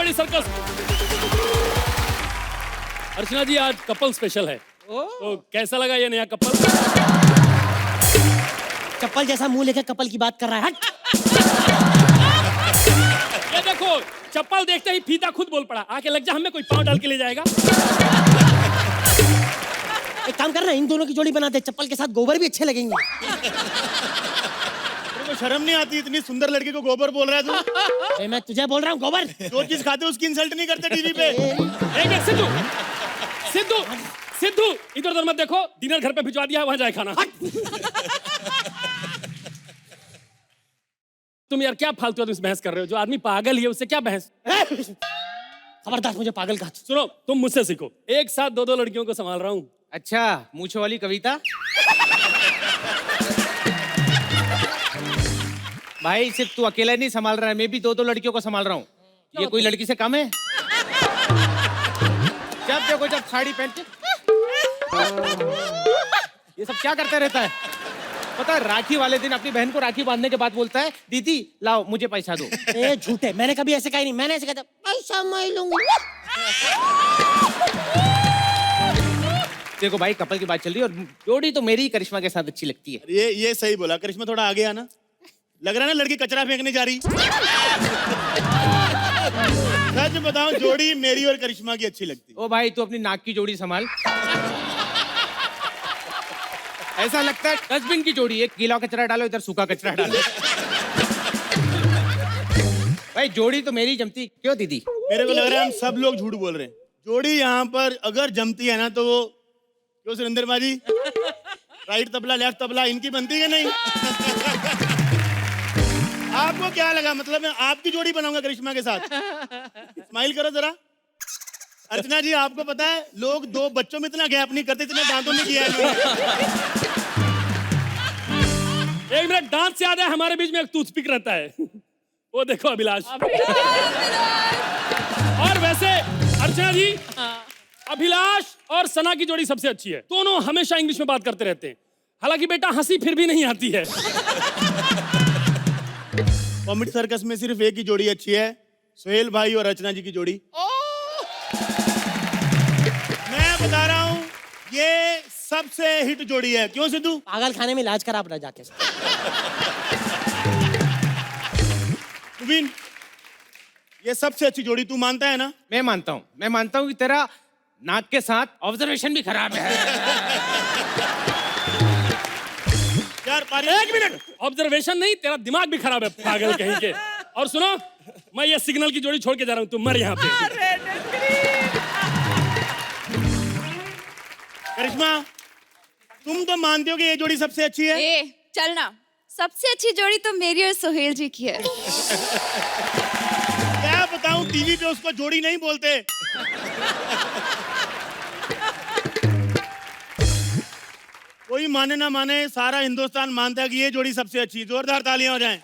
Comedy circus. अर्चना जी आज couple special है, तो कैसा लगा ये नया कपल? चप्पल जैसा मुंह लेकर कपल की बात कर रहा है। हट। ये देखो, चप्पल देखते ही फीता खुद बोल पड़ा, आके लग जा हमें कोई पाँव डाल के ले जाएगा। एक काम करना, इन दोनों की जोड़ी बना दे, चप्पल के साथ गोबर भी अच्छे लगेंगे। तेरे को शर्म नहीं आती? इतनी सुंदर लड़की को गोबर बोल रहा है तू? मैं तुझे बोल रहा हूँ गोबर। जो चीज खाते उसकी इंसल्ट नहीं करते टीवी पे। एक मिनट, सिद्धू सिद्धू सिद्धू इधर उधर मत देखो, डिनर घर पे भिजवा दिया, वहां जाए खाना। तुम यार क्या फालतू तुम बहस कर रहे हो? जो आदमी पागल ही है उससे क्या बहस? खबरदार मुझे पागल कहा। सुनो, तुम मुझसे सीखो, एक साथ दो दो लड़कियों को संभाल रहा हूँ। अच्छा, मूछों वाली कविता। भाई सिर्फ तू अकेला नहीं संभाल रहा है, मैं भी दो दो लड़कियों को संभाल रहा हूँ। ये कोई लड़की से कम है? जब देखो जब साड़ी पहन के ये सब क्या करते रहता है? पता है, राखी वाले दिन अपनी बहन को राखी बांधने के बाद बोलता है, दीदी लाओ मुझे पैसा दो। ए झूठे, मैंने कभी ऐसे कहा नहीं। मैंने ऐसे कहा पैसा मैं लूंगी। देखो भाई, कपल की बात चल रही है और जोड़ी तो मेरी ही करिश्मा के साथ अच्छी लगती है। ये सही बोला। करिश्मा थोड़ा आगे आना। लग रहा है ना लड़की कचरा फेंकने जा रही। सच बताऊं, जोड़ी मेरी और करिश्मा की अच्छी लगती। ओ भाई, तू अपनी नाक की जोड़ी संभाल। ऐसा लगता है डस्टबिन की जोड़ी, एक गीला कचरा डालो, इधर सूखा कचरा डालो। भाई जोड़ी तो मेरी जमती क्यों दीदी? मेरे को लग रहा है हम सब लोग झूठ बोल रहे हैं। जोड़ी यहाँ पर अगर जमती है ना तो वो क्यों सुरेंद्र बाजी, राइट तबला लेफ्ट तबला इनकी बनती है नहीं? आपको क्या लगा? मतलब मैं आपकी जोड़ी बनाऊंगा करिश्मा के साथ? स्माइल करो जरा। अर्चना जी, आपको पता है लोग दो बच्चों में इतना गैप नहीं करते, इतने दांतों में किया है। एक मिनट, दांत से याद है हमारे बीच में एक टूथपिक रहता है, वो देखो अभिलाष। और वैसे अर्चना जी, अभिलाष और सना की जोड़ी सबसे अच्छी है। दोनों हमेशा इंग्लिश में बात करते रहते हैं, हालांकि बेटा हंसी फिर भी नहीं आती है। कॉमेडी सर्कस में सिर्फ एक ही जोड़ी अच्छी है, सोहेल भाई और अर्चना जी की जोड़ी। मैं बता रहा हूँ ये सबसे हिट जोड़ी है। क्यों सिद्धू? पागल खाने में इलाज करा अपना जाके। सुबीन, ये सबसे अच्छी जोड़ी तू मानता है ना? मैं मानता हूँ कि तेरा नाक के साथ ऑब्जर्वेशन भी खराब है। यार एक मिनट, ऑब्जर्वेशन नहीं, तेरा दिमाग भी खराब है पागल कहीं के। और सुनो, मैं ये सिग्नल की जोड़ी छोड़ के जा रहा हूँ, तुम मर यहाँ पे। करिश्मा, तुम तो मानते हो कि ये जोड़ी सबसे अच्छी है? ए, चलना, सबसे अच्छी जोड़ी तो मेरी और सोहेल जी की है। क्या बताऊं, टीवी पे उसको जोड़ी नहीं बोलते। कोई माने ना माने, सारा हिंदुस्तान मानता है कि ये जोड़ी सबसे अच्छी है। जोरदार तालियां हो जाएं।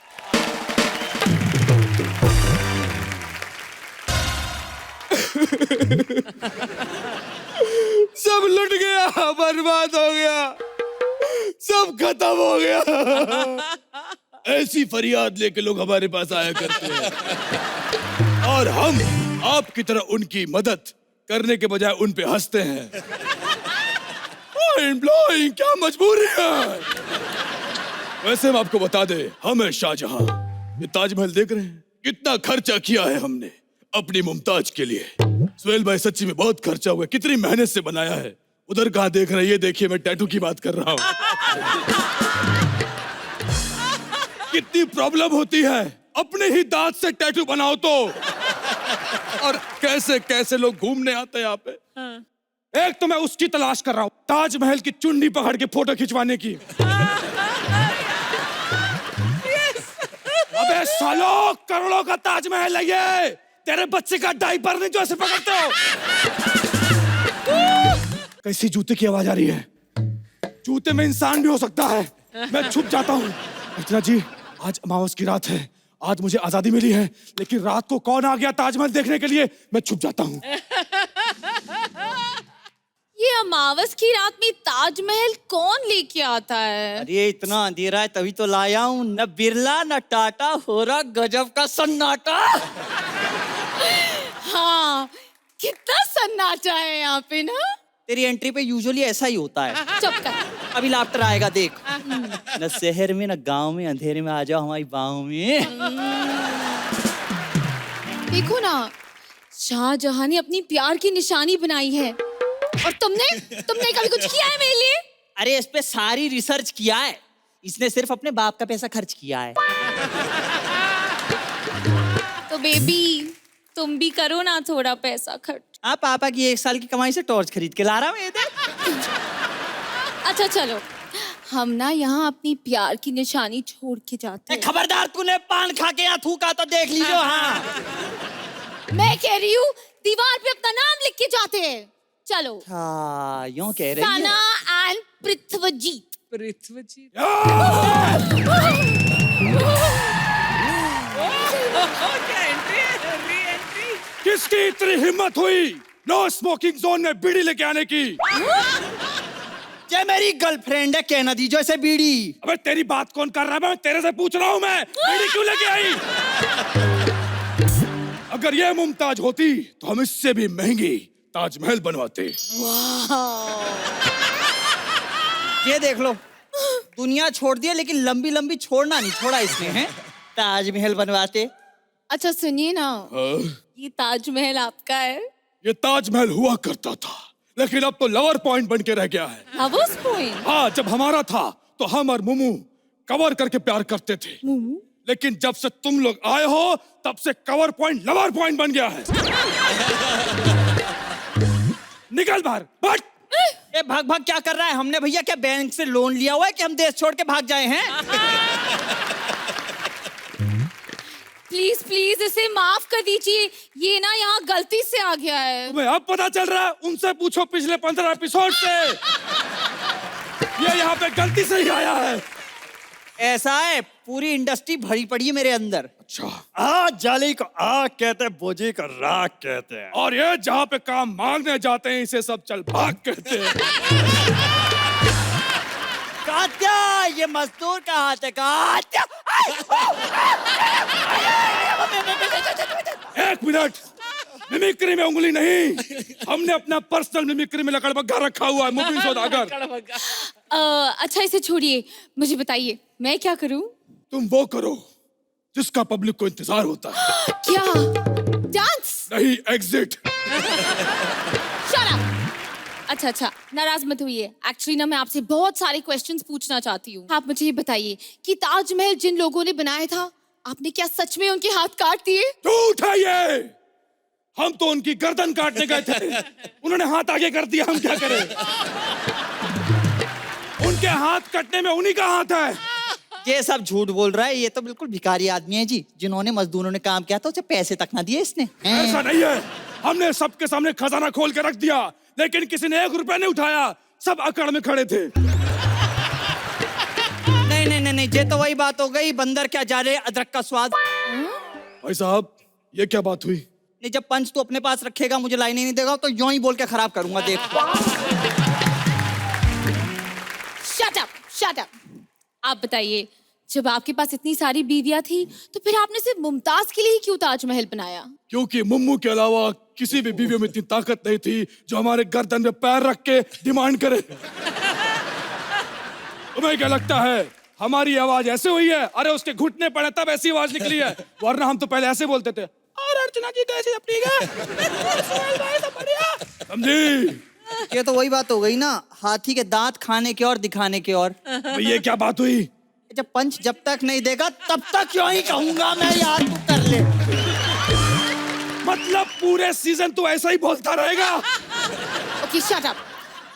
सब लुट गया, बर्बाद हो गया, सब खत्म हो गया। ऐसी फरियाद लेके लोग हमारे पास आया करते हैं और हम आपकी तरह उनकी मदद करने के बजाय उन पे हंसते हैं। एम्प्लॉय, क्या मजबूरी है? वैसे हम आपको बता दे, हम है शाहजहां। ये ताजमहल देख रहे हैं, कितना खर्चा किया है हमने अपनी मुमताज के लिए। सोहेल भाई सच्ची में बहुत खर्चा हुआ है, कितनी मेहनत से बनाया है। उधर कहाँ देख रहे हैं? ये देखिए, मैं टैटू की बात कर रहा हूँ। कितनी प्रॉब्लम होती है, अपने ही दांत से टैटू बनाओ तो। और कैसे कैसे लोग घूमने आते हैं यहाँ पे। एक तो मैं उसकी तलाश कर रहा हूँ, ताजमहल की चुन्नी पकड़ के फोटो खिंचवाने की। अबे सालो, करोड़ों का ताजमहल है ये, तेरे बच्चे का डायपर नहीं जो ऐसे पकड़ते हो। कैसी जूते की आवाज आ रही है? जूते में इंसान भी हो सकता है। मैं छुप जाता हूँ। अर्चना जी, आज अमावस की रात है, आज मुझे आजादी मिली है, लेकिन रात को कौन आ गया ताजमहल देखने के लिए? मैं छुप जाता हूँ। ये अमावस की रात में ताजमहल कौन लेके आता है? अरे इतना अंधेरा है तभी तो लाया हूँ। न बिरला न टाटा, हो रहा गजब का सन्नाटा। हाँ, कितना सन्नाटा है यहाँ पे ना। तेरी एंट्री पे यूजुअली ऐसा ही होता है। चुप कर। अभी लाफ्टर आएगा देख। न शहर में न गांव में, अंधेरे में आ जाओ हमारी बाहों में। देखो ना, शाहजहां ने अपनी प्यार की निशानी बनाई है और तुमने कभी कुछ किया है मेरे लिए? अरे इस पे सारी रिसर्च किया है, इसने सिर्फ अपने बाप का पैसा खर्च किया है। तो बेबी तुम भी करो ना थोड़ा पैसा खर्च। आप पापा की 1 साल की कमाई से टॉर्च खरीद के ला रहा हूँ ये देख। अच्छा चलो, हम ना यहाँ अपनी प्यार की निशानी छोड़ के जाते हैं। खबरदार, तूने पान खा के यहाँ थूका तो देख लीजिए। हाँ मैं कह रही हूँ दीवार पे अपना नाम लिख के जाते हैं। चलो। हाँ यूं कह रही है। सना एंड पृथ्वीजीत। किसकी इतनी हिम्मत हुई नो स्मोकिंग जोन में बीड़ी लेके आने की? ये मेरी गर्लफ्रेंड है, कहना दीजिए इसे बीड़ी। अबे तेरी बात कौन कर रहा है? मैं तेरे से पूछ रहा हूँ, मैं बीड़ी क्यों लेके आई? अगर ये मुमताज होती तो हम इससे भी महंगी ताजमहल बनवाते। ये देख लो, दुनिया छोड़ दी है लेकिन लंबी लंबी छोड़ना नहीं छोड़ा इसने, है ताजमहल बनवाते। अच्छा सुनिए ना, हाँ? ये ताजमहल आपका है? ये ताजमहल हुआ करता था लेकिन अब तो लवर पॉइंट बन के रह गया है। हवस पॉइंट? हाँ, जब हमारा था तो हम और मुमू कवर करके प्यार करते थे, लेकिन जब से तुम लोग आए हो तब से कवर पॉइंट लवर पॉइंट बन गया है। निकल बाहर, भाग। ए भाग भाग क्या कर रहा है? हमने भैया क्या बैंक से लोन लिया हुआ है कि हम देश छोड़ के भाग जाए हैं? प्लीज प्लीज इसे माफ कर दीजिए, ये ना यहाँ गलती से आ गया है। तुम्हें अब पता चल रहा है? उनसे पूछो पिछले 15 एपिसोड से। ये यहाँ पे गलती से ही आया है। ऐसा है, पूरी इंडस्ट्री भरी पड़ी है मेरे अंदर। अच्छा, आ जाली को आ कहते हैं, बोझी को राख कहते हैं। और ये जहाँ पे काम मांगने जाते हैं इसे सब चल भाग कहते हैं। कात्या, ये मजदूर का हाथ है कात्या। 1 मिनट, मिमिक्री में उंगली नहीं। हमने अपना पर्सनल मिमिक्री में लकड़बग्गा रखा हुआ है, मुबीन सौदागर। अच्छा इसे छोड़िए, मुझे बताइए मैं क्या करूं? तुम वो करो जिसका पब्लिक को इंतजार होता है। क्या? डांस? नहीं, एग्जिट। Shut up. अच्छा नाराज मत होइए, एक्चुअली ना मैं आपसे बहुत सारे क्वेश्चंस पूछना चाहती हूँ। आप मुझे ये बताइए कि ताजमहल जिन लोगों ने बनाया था, आपने क्या सच में उनके हाथ काट दिए? झूठ है ये। हम तो उनकी गर्दन काटने गए थे, उन्होंने हाथ आगे कर दिया, हम क्या करें? उनके हाथ कटने में उन्हीं का हाथ है। ये सब झूठ बोल रहा है, ये तो बिल्कुल भिखारी आदमी है जी। जिन्होंने मजदूरों ने काम किया था उसे पैसे तक ना दिए इसने। ऐसा नहीं है, हमने सबके सामने खजाना खोल के रख दिया, लेकिन किसी ने 1 रुपया नहीं उठाया। सब अकड़ में खड़े थे। नहीं, ये तो वही बात हो गई, बंदर क्या जाने अदरक का स्वाद। भाई साहब, ये क्या बात हुई? नहीं, जब पंच तू अपने पास रखेगा, मुझे लाइन नहीं देगा तो यूं ही बोल के खराब करूंगा, देख। Shut up. आप बताइए, जब आपके पास इतनी सारी बीवियां थी तो फिर आपने सिर्फ मुमताज के लिए ही क्यों ताजमहल बनाया? क्योंकि मुम्मू के अलावा किसी भी बीवी में इतनी ताकत नहीं थी जो हमारे गर्दन में पैर रख के डिमांड करे। तुम्हें क्या लगता है हमारी आवाज ऐसे हुई है? अरे उसके घुटने पड़े तब ऐसी आवाज निकली है, वरना हम तो पहले ऐसे बोलते थे, और अर्चना जी कैसी सब ठीक है? समझी? ये तो वही बात हो गई ना, हाथी के दांत खाने के और दिखाने के और। ये क्या बात हुई? जब पंच जब तक नहीं देगा तब तक क्यों ही कहूंगा मैं, यार तू कर ले। मतलब पूरे सीजन तो ऐसा ही बोलता रहेगा? Okay shut up.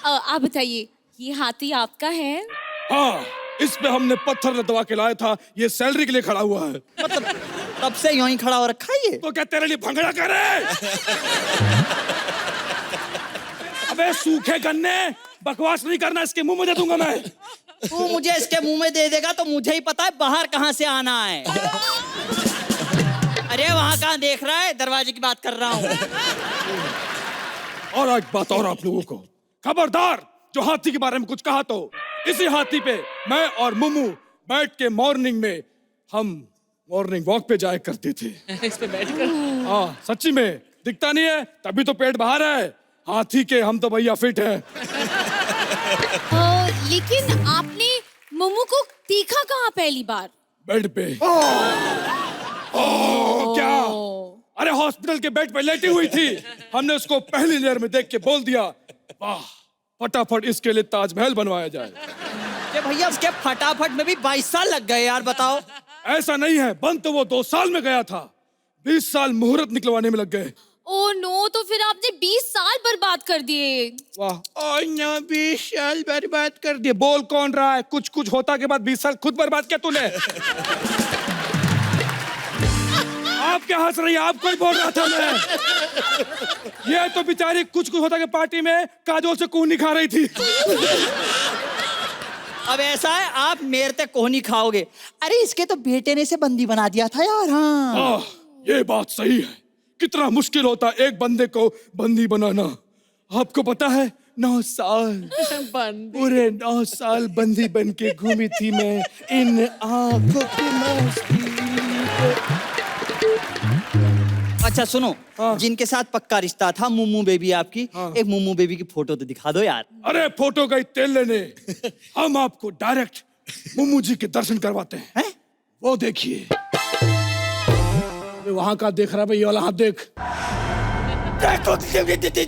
आप बताइए, ये हाथी आपका है? हाँ, इस पे हमने पत्थर लदवा के लाया था, ये सैलरी के लिए खड़ा हुआ है। मतलब तब से यूं ही खड़ा हो रखा है ये। तो क्या तेरे लिए भंगड़ा करे? अबे सूखे गन्ने, बकवास नहीं करना, इसके मुंह में दे दूंगा मैं। तू मुझे इसके मुंह में दे देगा तो मुझे ही पता है बाहर कहाँ से आना है। अरे वहाँ कहाँ देख रहा है, दरवाजे की बात कर रहा हूँ। और एक बात और आप लोगों को, खबरदार जो हाथी के बारे में कुछ कहा तो इसी हाथी पे मैं और मुमू बैठ के मॉर्निंग में हम मॉर्निंग वॉक पे जाया करते थे। इस पे बैठकर। हाँ सच्ची में, दिखता नहीं है तभी तो पेट बाहर है। हाथी के हम तो भैया फिट है। लेकिन आपने मोमो को देखा कहाँ पहली बार? बेड पे। क्या? अरे हॉस्पिटल के बेड पे लेटी हुई थी। हमने उसको पहली लेयर में देख के बोल दिया, वाह, फटाफट इसके लिए ताजमहल बनवाया जाए। ये भैया उसके फटाफट में भी 22 साल लग गए यार, बताओ। ऐसा नहीं है, बन तो वो 2 साल में गया था, 20 साल मुहूर्त निकलवाने में लग गए। ओ नो, तो फिर आपने 20 साल बर्बाद कर दिए। वाह, 20 साल बर्बाद कर दिए। बोल कौन रहा है? कुछ कुछ होता के बाद 20 साल खुद बर्बाद किया तूने। आप क्या हंस रही है? आपको ही बोल रहा था मैं। ये तो बेचारी कुछ कुछ होता के पार्टी में काजोल से कूनी खा रही थी। अब ऐसा है, आप मेरे तक कोहनी खाओगे। अरे इसके तो बेटे ने इसे बंदी बना दिया था यार। हाँ, ये बात सही है। कितना मुश्किल होता है एक बंदे को बंदी बनाना। आपको पता है 9 साल पूरे 9 साल बंदी बन के घूमी थी मैं इन आंखों की मस्ती पे। अच्छा सुनो, हाँ। जिनके साथ पक्का रिश्ता था, मुम्मू बेबी आपकी, हाँ। एक मुम्मू बेबी की फोटो तो दिखा दो यार। अरे फोटो गई तेल लेने। हम आपको डायरेक्ट मुम्मू जी के दर्शन करवाते हैं। वो देखिए, वहां का देख रहा है, ये वाला हाथ देख।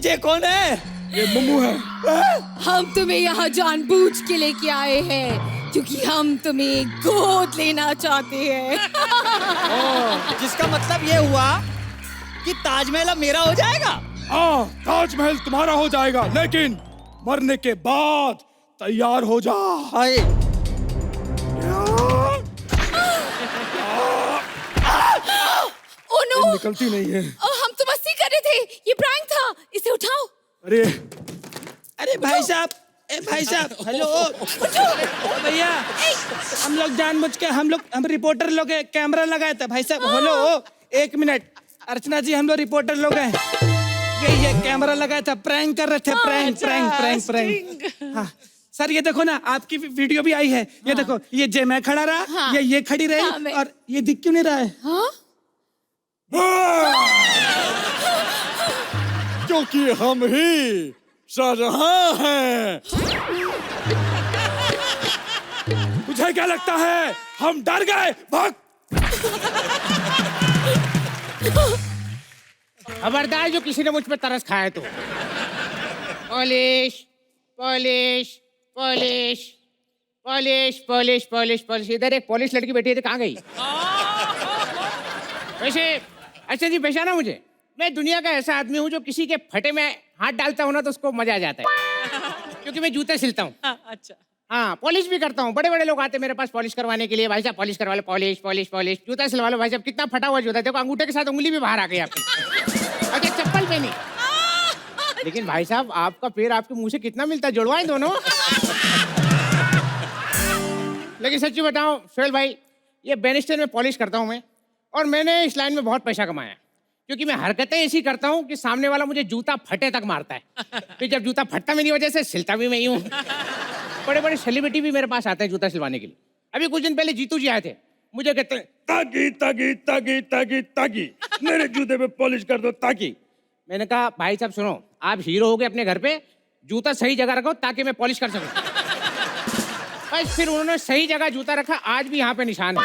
ये कौन है? ये मुम्मू है। हम तुम्हें यहाँ जानबूझ के लेके आए हैं क्योंकि हम तुम्हें गोद लेना चाहते हैं। जिसका मतलब ये हुआ कि ताजमहल अब मेरा हो जाएगा। हाँ, ताजमहल तुम्हारा हो जाएगा, लेकिन मरने के बाद तैयार हो जा। हाय, ओ नो, निकलती नहीं है। हम तो मस्ती कर रहे थे, ये प्रैंक था, इसे उठाओ। अरे भाई साहब, भाई साहब, हेलो भैया, हम लोग जानबूझ के हम रिपोर्टर लोग कैमरा लगाए थे। भाई साहब हेलो, 1 मिनट। अर्चना जी, हम लोग रिपोर्टर लोग हैं, ये कैमरा लगाया था, प्रैंक कर रहे थे। प्रैंक। हाँ सर, ये देखो ना, आपकी वीडियो भी आई है। ये देखो, ये जे मैं खड़ा रहा, हाँ। ये खड़ी रही, हाँ, और ये दिख क्यों नहीं रहा है? हाँ? क्योंकि हम ही शाहजहां हैं। तुझे क्या लगता है हम डर गए? भाग। खबरदार जो किसी ने मुझ पे तरस खाया तो। Polish polish polish polish polish polish polish. इधर एक पॉलिश लड़की बैठी है, कहाँ गई? वैसे अच्छा जी, पहचाना मुझे? मैं दुनिया का ऐसा आदमी हूँ जो किसी के फटे में हाथ डालता हूँ ना तो उसको मजा आ जाता है, क्योंकि मैं जूते सिलता हूँ। अच्छा, हाँ, पॉलिश भी करता हूँ। बड़े बड़े लोग आते हैं मेरे पास पॉलिश करवाने के लिए। भाई साहब पॉलिश करवा लो, पॉलिश पॉलिश पॉलिश। जूता सिलवा लो। भाई साहब कितना फटा हुआ जूता है, देखो अंगूठे के साथ उंगली भी बाहर आ गई आपकी। अच्छा, चप्पल पहनी। लेकिन भाई साहब, आपका पैर आपके मुंह से कितना मिलता है, जुड़वाएं दोनों। लेकिन सच्ची बताऊं सोहेल भाई, ये बैरिस्टर में पॉलिश करता हूँ मैं, और मैंने इस लाइन में बहुत पैसा कमाया, क्योंकि मैं हरकतें ऐसी करता हूँ कि सामने वाला मुझे जूता फटे तक मारता है। फिर जब जूता फटता मेरी वजह से, सिलता भी मैं ही हूँ। बड़े बड़े सेलिब्रिटी भी मेरे पास आते हैं जूता सिलवाने के लिए। अभी कुछ दिन पहले जीतू जी आए थे, मुझे कहते हैं ताकि ताकि ताकि ताकि ताकि मेरे जूते पे पॉलिश कर दो ताकि। मैंने कहा भाई साहब सुनो, आप हीरो हो गए अपने घर पे, जूता सही जगह रखो ताकि मैं पॉलिश कर सकूं। बस फिर उन्होंने सही जगह जूता रखा, आज भी यहाँ पे निशान है।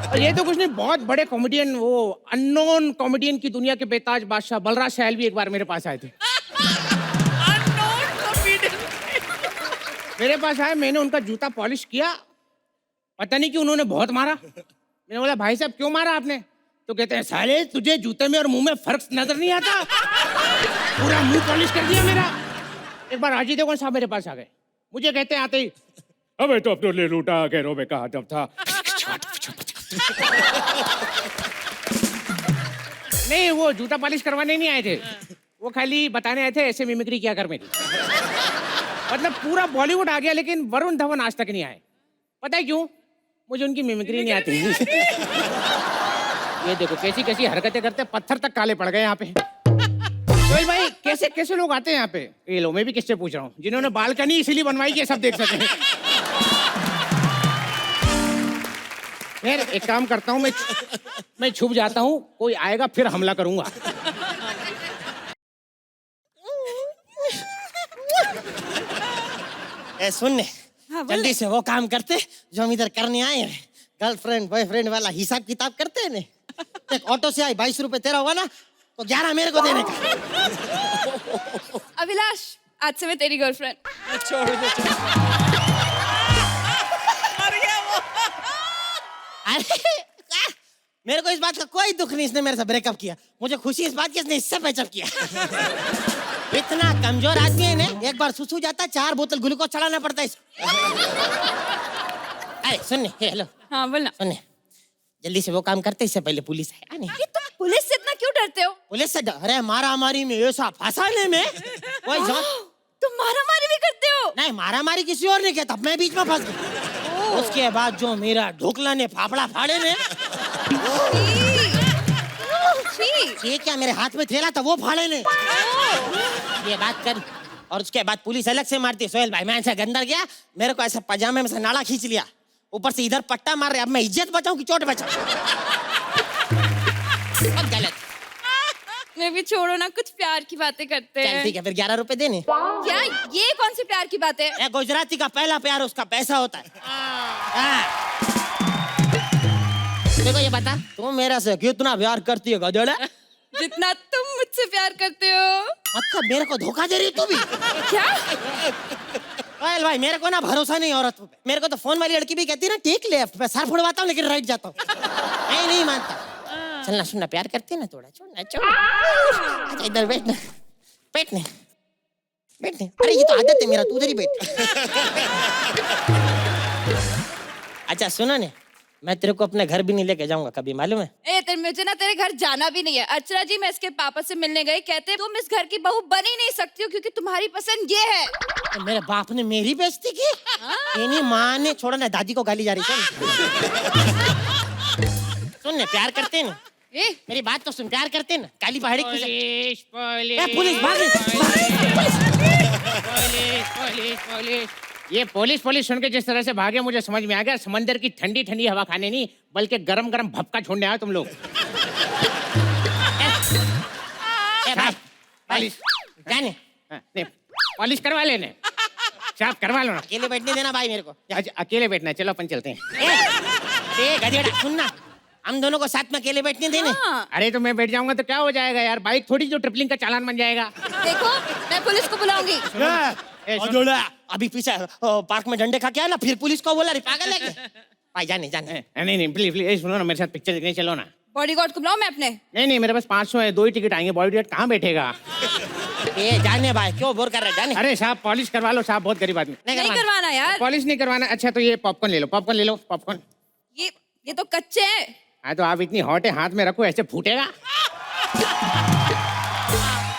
और ये तो कुछ नहीं, बहुत बड़े कॉमेडियन, वो अननोन कॉमेडियन की दुनिया के बेताज बादशाह बलराज सहल भी एक बार मेरे पास आए थे। मेरे पास आए, मैंने उनका जूता पॉलिश किया, पता नहीं कि उन्होंने बहुत मारा। मैंने बोला भाई साहब क्यों मारा आपने? तो कहते हैं साले तुझे जूते में और मुंह में फर्क नजर नहीं आता, पूरा मुंह पॉलिश कर दिया मेरा। एक बार अजय देवगन साहब मेरे पास आ गए, मुझे कहते हैं आते ही, अबे तो अपने ले लूटा गैरों में कहा दम था। नहीं वो जूता पॉलिश करवाने नहीं आए थे, वो खाली बताने आए थे ऐसे मिमिक्री क्या कर मेरी। मतलब पूरा बॉलीवुड आ गया लेकिन वरुण धवन आज तक नहीं आए। पता है क्यों? मुझे उनकी मिमिक्री नहीं आती। ये देखो कैसी कैसी हरकतें करते, पत्थर तक काले पड़ गए यहाँ पे। तो भाई कैसे कैसे लोग आते हैं यहाँ पे? ये लो, मैं भी किससे पूछ रहा हूँ, जिन्होंने बालकनी इसीलिए बनवाई कि सब देख सके। फिर एक काम करता हूँ, मैं छुप जाता हूँ, कोई आएगा फिर हमला करूंगा। ए सुन ने, जल्दी से वो काम करते जो हम इधर करने आए हैं। गर्लफ्रेंड बॉयफ्रेंड वाला हिसाब किताब करते हैं ने। एक ऑटो से आई 22 रुपए तेरा हुआ ना, तो 11 मेरे को देने का। अभिलाष, आज से मैं तेरी गर्लफ्रेंड। छोड़ दे, छोड़। अरे मेरे को इस बात का कोई दुख नहीं, इसने मेरे से ब्रेकअप किया। मुझे खुशी इस बात की इसने इससे पैचअप किया। इतना कमजोर आदमी है ना, एक बार सुसु जाता है 4 बोतल ग्लूकोज चढ़ाना पड़ता है इसको। अरे सुन ने, हेलो हाँ बोलना। सुन ने, जल्दी से वो काम करते इससे पहले पुलिस है नहीं। तुम पुलिस से इतना क्यों डरते हो? पुलिस से अरे मारामारी में ऐसा फंसाने में कोई तुम मारामारी भी करते हो? नहीं, मारामारी किसी और ने किया था, मैं बीच में फंस गया। उसके बाद जो मेरा ढोकला ने फाफड़ा फाड़े ने, ये क्या मेरे हाथ में थैला था वो फाड़े ने। ये बात कर। और उसके बाद पुलिस अलग से मारती है। सोहेल भाई, मैं ऐसे अंदर गया, मेरे को ऐसे पजामे में से नाड़ा खींच लिया, ऊपर से इधर पट्टा मार रहे। अब मैं इज्जत बचाऊं कि चोट बचाऊं? बहुत गलत। मैं भी छोड़ो ना, कुछ प्यार की बातें करते चल हैं। ठीक है, फिर 11 रुपए देने। क्या ये कौन सी प्यार की बात है? ए, गुजराती का पहला प्यार उसका पैसा होता है। हाँ। देखो ये बता, तू मेरे से कितना प्यार करती है गधेड़ा? जितना तुम मुझसे प्यार करते हो। मतलब मेरे को धोखा दे रही तू भी? क्या? सोहेल भाई, मेरे को ना भरोसा नहीं औरत पे। मेरे को तो फोन वाली लड़की भी कहती है ना, टेक लेफ्ट, मैं सर फुड़वाता हूँ लेकिन राइट जाता हूँ। मैं नहीं मानता। चलना सुनना, प्यार करती है ना, थोड़ा छोड़ना छोड़। अच्छा इधर बैठना, बैठने बैठने। अरे ये तो आदत है मेरा, तू उधर ही बैठ। अच्छा सुनो ने, मैं तेरे को अपने घर भी नहीं लेके जाऊंगा कभी, मालूम है? मुझे ना तेरे घर जाना भी नहीं है। अर्चना जी, मैं इसके पापा से मिलने गई, कहते तुम इस घर की बहू बन ही नहीं सकती हो क्योंकि तुम्हारी पसंद ये है। तो मेरे बाप ने मेरी बेइज्जती की? इन्हीं माँ ने, छोड़ो ना, दादी को गाली जा रही है। सुन ने, प्यार करते हैं ना, मेरी बात तो सुन, प्यार करते हैं ना, काली पहाड़ी की पुलिस पुलिस भाग पुलिस। ये पुलिस सुन के जिस तरह से भागे मुझे समझ में आ गया, समंदर की ठंडी ठंडी हवा खाने नहीं बल्कि गरम गरम भपका छोड़ने आए तुम लोग। पुलिस जाने, पॉलिश करवा लेने, साफ करवा लो ना। अकेले बैठने देना भाई मेरे को। अच्छा अकेले बैठना है, चलो अपन चलते हैं। ए गधेड़ा, सुनना, हम दोनों को साथ में अकेले बैठने देने। अरे तो मैं बैठ जाऊंगा तो क्या हो जाएगा यार, बाइक थोड़ी जो ट्रिपलिंग का चालान बन जाएगा। देखो, मैं पुलिस को बुलाऊंगी। अभी पीछे पार्क में डंडे खा के आया ना, फिर पुलिस को बोला, पागल है क्या? भाई जाने जाने। नहीं प्लीज प्लीज सुनो ना, मेरे साथ पिक्चर देखने चलो ना। बॉडीगार्ड को बुलाऊं मैं अपने? नहीं मेरे पास 500 है, 2 ही टिकट आएंगे, बॉडीगार्ड कहाँ बैठेगा? ए जाने भाई, क्यों बोर कर रहे जाने। अरे साहब पॉलिश करवा लो साहब, बहुत गरीब आदमी। नहीं करवाना यार। पॉलिश नहीं करवाना? अच्छा तो ये पॉपकॉर्न ले लो, पॉपकॉर्न ले लो, पॉपकॉर्न। ये तो कच्चे हैं। हाँ तो आप इतनी हॉट है, हाथ में रखो, ऐसे फूटेगा।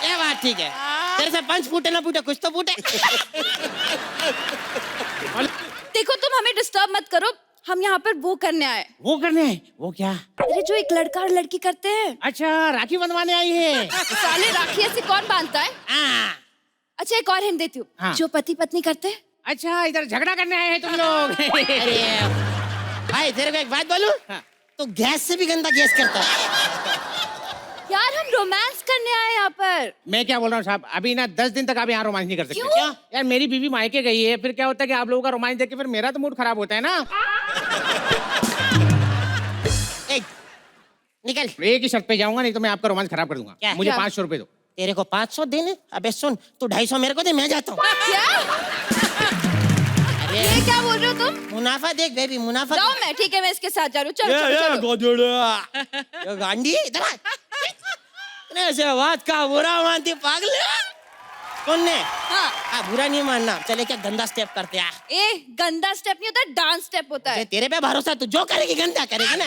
ये बात ठीक है, तेरे से 5 फूटे ना फूटे, कुछ तो फूटे। देखो तुम हमें डिस्टर्ब मत करो, हम यहाँ पर वो करने आए। वो करने आए? वो क्या? अरे जो एक लड़का और लड़की करते हैं। अच्छा राखी बंधवाने आई है। साले राखी ऐसे कौन बांधता है? अच्छा एक और हिंट देती हूँ। हाँ। जो पति पत्नी करते हैं। अच्छा इधर झगड़ा करने आए हैं तुम लोग। अरे भाई तेरे को एक बात बोलूं, तो गैस से भी गंदा गैस करता है। यार हम रोमांस करने आए यहाँ पर। मैं क्या बोल रहा हूँ साहब, अभी ना 10 दिन तक आप यहाँ रोमांस नहीं कर सकते। क्यों? यार मेरी बीवी मायके गई है, फिर क्या होता है कि आप लोगों का रोमांस देख के फिर मेरा तो मूड खराब होता है ना। निकल। एक ही शर्त पे जाऊंगा, नहीं तो मैं आपका रोमांस खराब कर दूंगा। क्या? मुझे क्या? 500 रुपए दो। तेरे को 500 देने? अबे सुन, तू 250 मेरे को दे, मैं जाता हूँ। क्या? अरे ये क्या बोल रहे हो तुम? मुनाफा देख बेबी, मुनाफा। जाओ मैं, ठीक है मैं इसके साथ जा रही हूँ। चलो चलो। गांडी इधर आ। इतने से बात का बुरा मानती पागल। सुनने, हाँ। बुरा नहीं मानना, चले क्या गंदा स्टेप करते हैं। ए गंदा स्टेप नहीं होता, डांस स्टेप होता है। तेरे पे भरोसा, तू जो करेगी गंदा करेगी ना।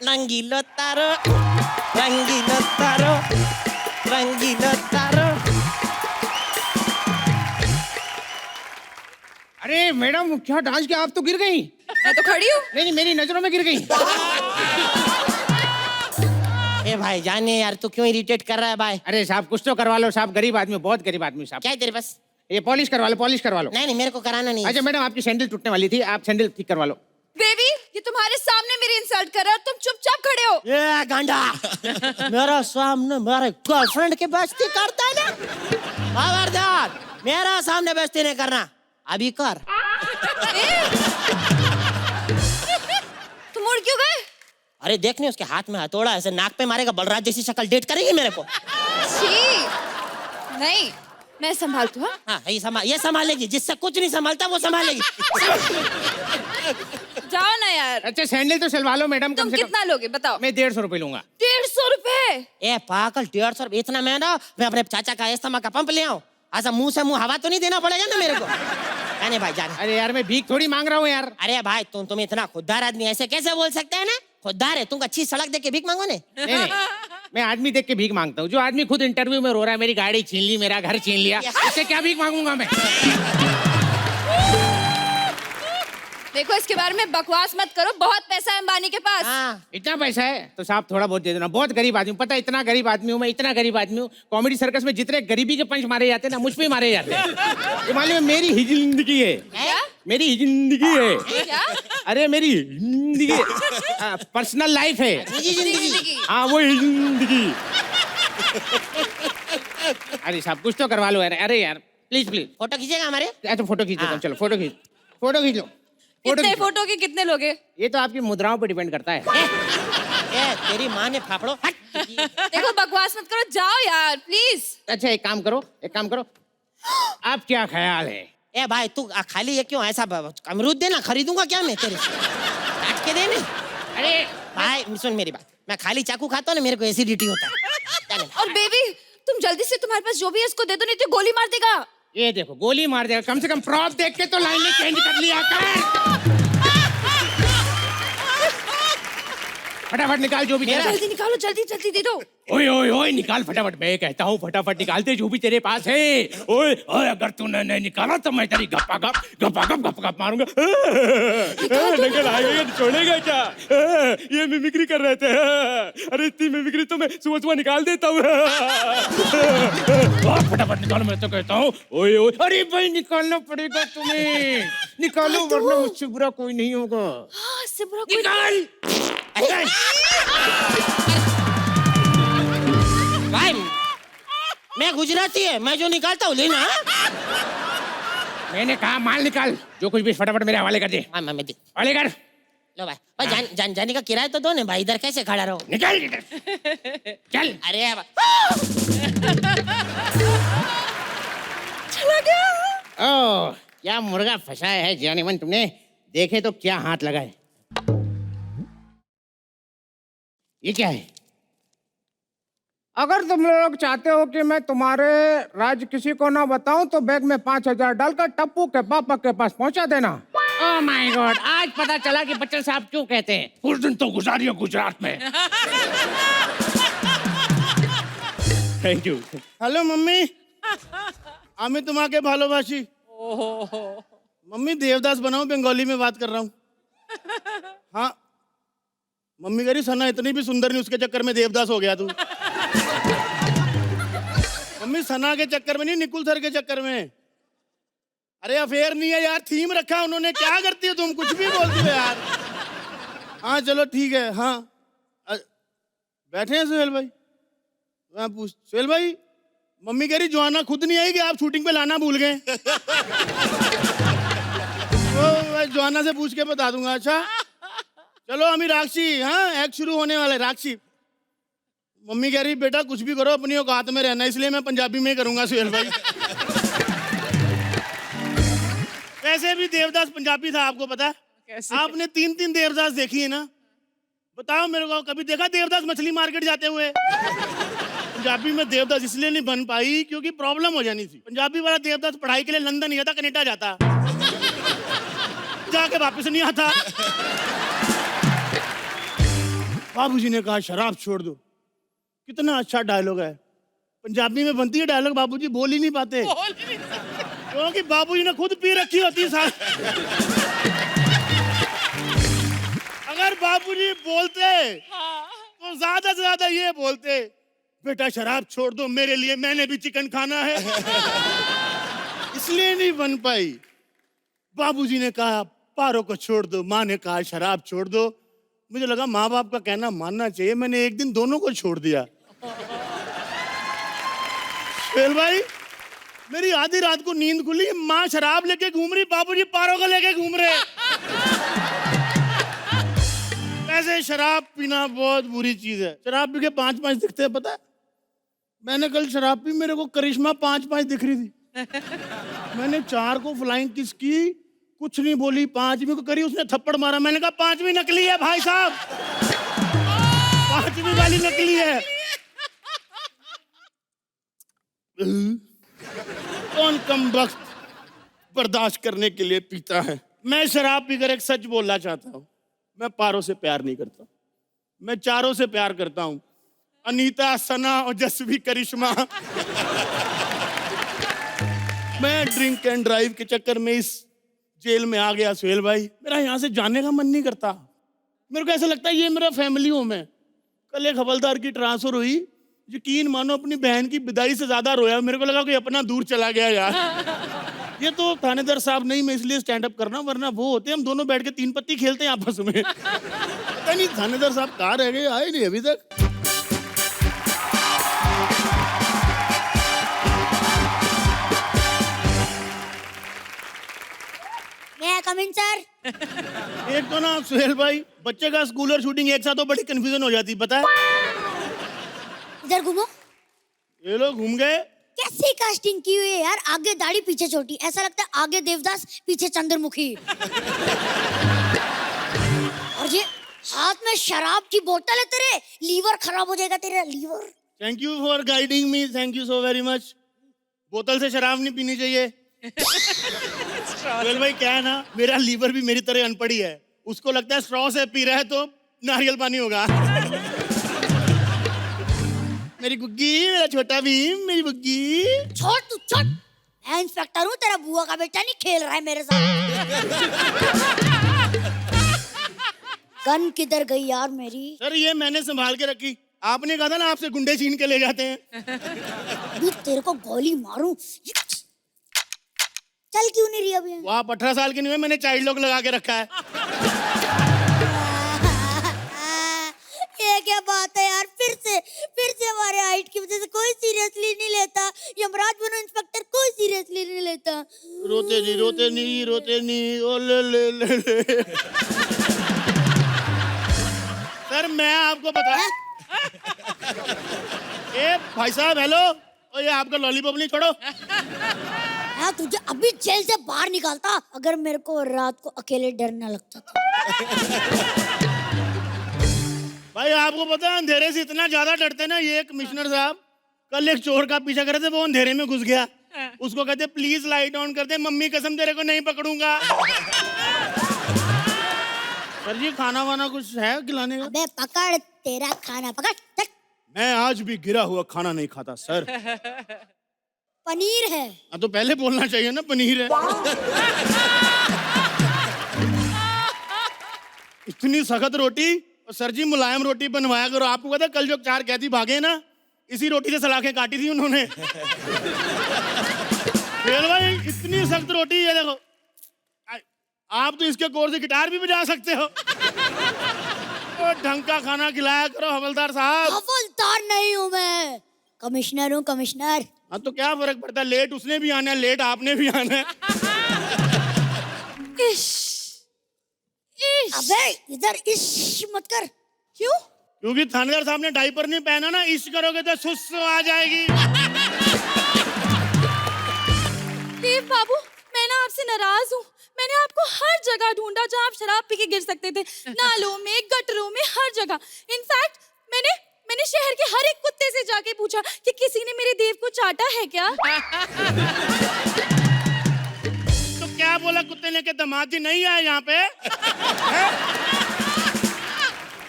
रंगीलो तारो, रंगीलो तारो, रंगीलो तारो। अरे मैडम क्या डांस किया, आप तो गिर गई। मैं तो खड़ी हूँ। नहीं मेरी नजरों में गिर गई। ए भाई जाने यार, तू क्यों इरिटेट कर रहा है भाई? अरे साहब कुछ तो करवा लो साहब, गरीब आदमी, बहुत गरीब आदमी साहब। क्या है तेरे पास? ये पॉलिश करवा लो, पॉलिश करवा लो। नहीं नहीं मेरे को कराना नहीं है। अच्छा मैडम, आपकी सैंडल टूटने वाली थी, आप सैंडल ठीक करवा लो। बेबी, ये तुम्हारे सामने मेरी इंसल्ट कर रहा है और तुम चुपचाप खड़े हो। ये गांडा मेरा सामने मेरे गर्लफ्रेंड की बेइज्जती करता है ना, खबरदार मेरा सामने बेइज्जती नहीं करना, अभी कर। तुम उड़ क्यों गए? अरे देखने उसके हाथ में हथौड़ा, ऐसे नाक पे मारेगा, बलराज जैसी शक्ल डेट करेगी मेरे को। छी, नहीं मैं संभालती हूँ। हाँ ये संभालेगी, जिससे कुछ नहीं संभालता वो संभालेगी। जाओ ना यार। अच्छा सैंडल तो सिलवा लो मैडम, तुम कम से कम। कितना लोगे बताओ? मैं 150 रुपए लूंगा। 150 रुपए? ए पागल, 150 रुपए इतना महंगा? मैं अपने चाचा का अस्थमा का पंप ले आऊं? ऐसा मुंह से मुंह हवा तो नहीं देना पड़ेगा ना मेरे को? जाने भाई जाने। अरे यार मैं भीख थोड़ी मांग रहा हूँ यार। अरे भाई तुम इतना खुददार आदमी ऐसे कैसे बोल सकते हैं ना? खुददार है, तुम अच्छी सड़क देख के भीख मांगो ने। नहीं, मैं आदमी देख के भीख मांगता हूँ। जो आदमी खुद इंटरव्यू में रो रहा है, मेरी गाड़ी छीन ली, मेरा घर छीन लिया, इससे क्या भीख मांगूंगा मैं? देखो इसके बारे में बकवास मत करो, बहुत पैसा है अंबानी के पास। हाँ। इतना पैसा है तो साहब थोड़ा बहुत दे देना। बहुत गरीब आदमी हूँ, पता है, इतना गरीब आदमी हूँ मैं, इतना गरीब आदमी हूँ। कॉमेडी सर्कस में जितने गरीबी के पंच मारे जाते हैं ना, मुझ पे ही मारे जाते हैं। ये मालूम है, मेरी ही जिंदगी है। क्या? मेरी ही जिंदगी है। क्या? अरे मेरी जिंदगी पर्सनल लाइफ है। निजी जिंदगी। हाँ वो ही जिंदगी। अरे साहब कुछ तो करवा लो यार। अरे यार प्लीज प्लीज। फोटो खींचेगा हमारे? अच्छा फोटो खींच लो, चलो फोटो खींच लो। कितने फोटो के कितने लोगे? ये तो आपकी मुद्राओं पर डिपेंड करता है। ए तेरी माँ ने फाफड़ो हट। देखो बकवास मत करो, जाओ यार प्लीज। अच्छा एक काम करो, आप क्या ख्याल है? ए भाई तू खाली ये क्यों ऐसा अमरूद देना, खरीदूंगा क्या मैं तेरे से? काट के देने। अरे भाई सुन मेरी बात, मैं खाली चाकू खाता हूँ ना, मेरे को एसिडिटी होता है। चल। और बेबी तुम जल्दी से, तुम्हारे पास जो भी है इसको दे दो, नहीं तो गोली मार देगा। ये देखो गोली मार देगा, कम से कम प्रॉप देख के तो लाइन में चेंज कर लिया कर। फटाफट निकाल जो भी तेरे पास। जल्दी निकालो, जल्दी जल्दी दे दो। ओए ओए ओए निकाल फटाफट, मैं कहता हूँ फटाफट निकालते जो भी तेरे पास है। ओए ओए अगर तूने नहीं निकाला तो मैं तेरी गप्पा गप मारूंगा। नंगल आएगा तो छोड़ेगा क्या? ये मिमिक्री कर रहे थे। अरे इतनी मिमिक्री तो मैं सुबह सुबह निकाल देता हूँ। फटाफट निकालो, मैं तो कहता हूँ। ओए ओए अरे भाई निकालना पड़ेगा तुम्हें, निकालो वरना मुझसे बुरा कोई नहीं होगा। हाँ, इससे बुरा कोई निकाल। भाई मैं गुजराती है, मैं जो निकालता हूँ लेना। मैंने कहा माल निकाल, जो कुछ भी फटाफट मेरे हवाले कर दे। मैं दे। हवाले कर। लो भाई जाने का किराया तो दो ना भाई, इधर कैसे खड़ा रहो? निकाल इधर। चल। अरे चला गया। ओह क्या मुर्गा फंसाया है जानेमन तुमने, देखे तो क्या हाथ लगा है। ये क्या है? अगर तुम लोग चाहते हो कि मैं तुम्हारे राज किसी को ना बताऊं तो बैग में 5,000 डालकर टप्पू के पापा के पास पहुंचा देना। ओह माय गॉड, आज पता चला कि बच्चन साहब क्यों कहते हैं। कुछ दिन तो गुजारियो गुजरात में। Thank you. हेलो मम्मी, আমি তোমাকে ভালোবাসি। मम्मी देवदास बनाओ, बंगाली में बात कर रहा हूँ। हाँ मम्मी कह रही सना इतनी भी सुंदर नहीं, उसके चक्कर में देवदास हो गया तू। मम्मी सना के चक्कर में नहीं, निकुल सर के चक्कर में। अरे अफेयर नहीं है यार, थीम रखा उन्होंने। क्या करती हो तुम, कुछ भी बोलती हो यार। हाँ चलो ठीक है। हाँ बैठे हैं सुहेल भाई? मैं पूछ सुहेल भाई, मम्मी कह रही जोआना खुद नहीं आई कि आप शूटिंग पे लाना भूल गए। तो जोआना से पूछ के बता दूंगा। अच्छा चलो अमी राक्षी, हाँ एक्ट शुरू होने वाला है। राक्षी मम्मी कह रही बेटा कुछ भी करो अपनी औकात में रहना, इसलिए मैं पंजाबी में ही करूंगा सुहेल भाई। वैसे भी देवदास पंजाबी था, आपको पता है? आपने 3 देवदास देखी है ना? बताओ मेरे को, कभी देखा देवदास मछली मार्केट जाते हुए? पंजाबी में देवदास इसलिए नहीं बन पाई क्योंकि प्रॉब्लम हो जानी थी। पंजाबी वाला देवदास पढ़ाई के लिए लंदन नहीं जाता, कनाडा जाता, जाके वापस नहीं आता। बाबूजी ने कहा शराब छोड़ दो। कितना अच्छा डायलॉग है, पंजाबी में बनती है डायलॉग, बाबूजी बोल ही नहीं पाते क्योंकि बाबूजी ने खुद पी रखी होती है। अगर बाबूजी बोलते तो ज्यादा से ज्यादा ये बोलते बेटा शराब छोड़ दो मेरे लिए, मैंने भी चिकन खाना है। इसलिए नहीं बन पाई। बाबूजी ने कहा पारो को छोड़ दो, माँ ने कहा शराब छोड़ दो। मुझे लगा माँ बाप का कहना मानना चाहिए, मैंने एक दिन दोनों को छोड़ दिया। सुहेल भाई, मेरी आधी रात को नींद खुली, माँ शराब लेके घूम रही, बाबूजी पारो को लेके घूम रहे। ऐसे शराब पीना बहुत बुरी चीज है। शराब पी के 5-5 दिखते हैं, पता है? मैंने कल शराब पी, मेरे को करिश्मा 5-5 दिख रही थी। मैंने 4 को फ्लाइंग किस की, कुछ नहीं बोली, 5वीं को करी, उसने थप्पड़ मारा। मैंने कहा 5वीं नकली है भाई साहब, 5वीं वाली नकली है। कौन कम वक्त बर्दाश्त करने के लिए पीता है। मैं शराब पीकर एक सच बोलना चाहता हूँ, मैं पारो से प्यार नहीं करता, मैं 4 से प्यार करता हूँ। अनीता, सना और जसवी, करिश्मा। मैं ड्रिंक एंड ड्राइव के चक्कर में इस जेल में आ गया सुहेल भाई। मेरा यहाँ से जाने का मन नहीं करता। मेरे को ऐसा लगता है ये मेरा फैमिली होम है। कल एक हवलदार की ट्रांसफर हुई, यकीन मानो अपनी बहन की विदाई से ज्यादा रोया। मेरे को लगा कि अपना दूर चला गया यार। ये तो थानेदार साहब नहीं, मैं इसलिए स्टैंड अप करना, वरना वो होते हम दोनों बैठ के 3 पत्ती खेलते हैं आपस में। पता नहीं थानेदार साहब कहाँ रह गए, आए नहीं अभी तक। Coming sir. एक तो ना सुहेल भाई, बच्चे का स्कूल और शूटिंग एक साथ तो बड़ी कंफ्यूजन हो जाती, पता है? इधर घूमो। ये लोग घूम गए। कैसी कास्टिंग की हुई है यार, आगे दाढ़ी पीछे छोटी, ऐसा लगता है आगे देवदास पीछे चंद्रमुखी। और ये हाथ में शराब की बोतल है, तेरे लीवर खराब हो जाएगा तेरा liver. Thank you for guiding me, thank you so very much. बोतल से शराब नहीं पीनी चाहिए। वेल भाई क्या है ना, मेरा लीवर भी मेरी तरह अनपढ़ी है, उसको लगता है स्ट्रॉ से पी रहा है तो नारियल पानी होगा। मेरी गुग्गी, मेरा छोटा भीम, मेरी गुग्गी। छोड़ तू छोड़, मैं इंस्पेक्टर हूँ, तेरा बुआ का बेटा नहीं खेल रहा है मेरे साथ। गन किधर गई यार मेरी? सर ये मैंने संभाल के रखी, आपने कहा था ना आपसे गुंडे छीन के ले जाते हैं। तेरे को गोली मारूं, चल क्यों नहीं रही अभी? वो आप 18 साल के नहीं हुए, मैंने चाइल्ड लॉक लगा के रखा है। ये क्या बात है यार, फिर से हमारे हाइट की वजह से कोई सीरियसली नहीं लेता। यमराज बनो इंस्पेक्टर, कोई सीरियसली नहीं लेता। रोते नहीं, रोते नहीं, रोते नहीं, ओ ले। सर मैं आपको बता, ए भाई साहब हेलो, और ये आपका लॉलीपॉप नहीं, छोड़ो। हाँ तुझे अभी जेल से बाहर निकालता अगर मेरे को रात को अकेले डरना लगता था। भाई आपको पता है अंधेरे से इतना ज्यादा डरते ना, ये कमिश्नर साहब कल एक चोर का पीछा कर रहे थे, वो अंधेरे में घुस गया, उसको कहते प्लीज लाइट ऑन कर दे, मम्मी कसम तेरे को नहीं पकड़ूंगा। सर जी खाना वाना कुछ है खिलाने का? अबे पकड़, तेरा खाना पकड़। मैं आज भी गिरा हुआ खाना नहीं खाता सर। पनीर है। तो पहले बोलना चाहिए ना पनीर है। इतनी सख्त रोटी, और सर जी मुलायम रोटी बनवाया करो। आपको पता कल जो 4 कैदी भागे ना, इसी रोटी से सलाखें काटी थी उन्होंने। भाई इतनी सख्त रोटी है, देखो आप तो इसके कोर से गिटार भी बजा सकते हो। तो ढंग का खाना खिलाया करो हवलदार साहब। हवलदार नहीं हूँ मैं, कमिश्नर हूँ, कमिश्नर। हाँ तो क्या फर्क पड़ता है, लेट उसने भी आना है, लेट आपने भी आना है। अबे इधर इश्क मत कर। क्यों? क्योंकि थानेदार साहब ने डायपर नहीं पहना ना, इश्क करोगे तो सुस्त आ जाएगी। देव बाबू, मैं ना आपसे नाराज हूँ। मैंने आपको हर जगह ढूंढा जहाँ आप शराब पी के गिर सकते थे, नालों में, गटरों में, हर जगह। इनफैक्ट मैंने शहर के हर एक कुत्ते से जाके पूछा कि किसी ने मेरे देव को चाटा है क्या। तो क्या बोला कुत्ते ने कि दामाद जी नहीं आए यहाँ पे?